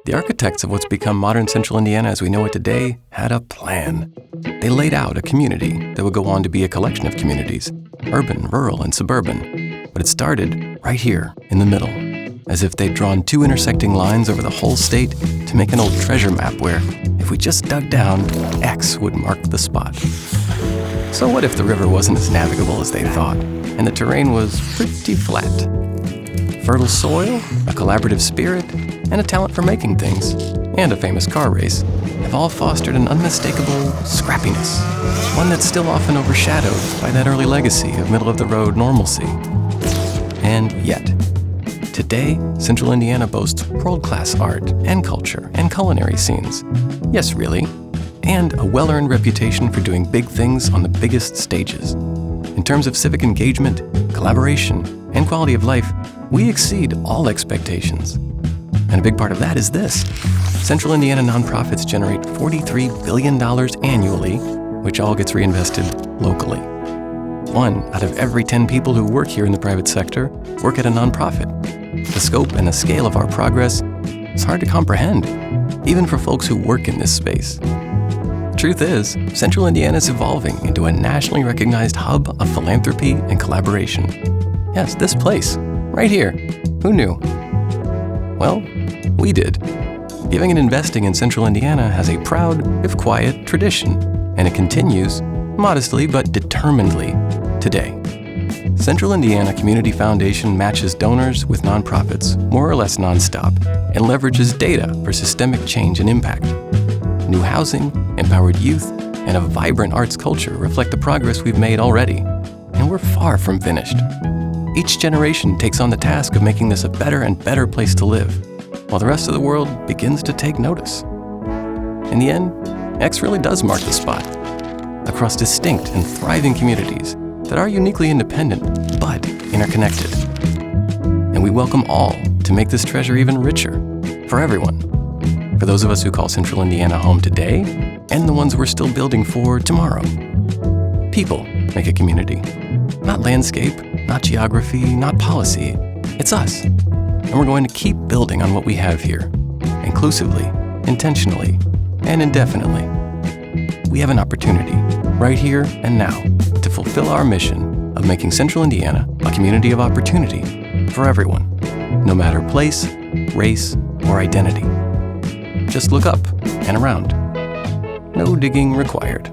The architects of what's become modern Central Indiana as we know it today had a plan. They laid out a community that would go on to be a collection of communities, urban, rural, and suburban. But it started right here in the middle, as if they'd drawn two intersecting lines over the whole state to make an old treasure map where, if we just dug down, X would mark the spot. So what if the river wasn't as navigable as they thought, and the terrain was pretty flat? Fertile soil, a collaborative spirit, and a talent for making things, and a famous car race, have all fostered an unmistakable scrappiness, one that's still often overshadowed by that early legacy of middle-of-the-road normalcy. And yet, today, Central Indiana boasts world-class art and culture and culinary scenes. Yes, really. And a well-earned reputation for doing big things on the biggest stages. In terms of civic engagement, collaboration, and quality of life, we exceed all expectations. And a big part of that is this. Central Indiana nonprofits generate $43 billion annually, which all gets reinvested locally. 1 out of every 10 people who work here in the private sector work at a nonprofit. The scope and the scale of our progress is hard to comprehend, even for folks who work in this space. Truth is, Central Indiana is evolving into a nationally recognized hub of philanthropy and collaboration. Yes, this place, right here. Who knew? Well, we did. Giving and investing in Central Indiana has a proud, if quiet, tradition, and it continues, modestly but determinedly, today. Central Indiana Community Foundation matches donors with nonprofits, more or less nonstop, and leverages data for systemic change and impact. New housing, empowered youth, and a vibrant arts culture reflect the progress we've made already, and we're far from finished. Each generation takes on the task of making this a better and better place to live, while the rest of the world begins to take notice. In the end, X really does mark the spot, across distinct and thriving communities that are uniquely independent, but interconnected. And we welcome all to make this treasure even richer, for everyone. For those of us who call Central Indiana home today, and the ones we're still building for tomorrow. People make a community. Not landscape, not geography, not policy. It's us. And we're going to keep building on what we have here, inclusively, intentionally, and indefinitely. We have an opportunity, right here and now, to fulfill our mission of making Central Indiana a community of opportunity for everyone, no matter place, race, or identity. Just look up and around. No digging required.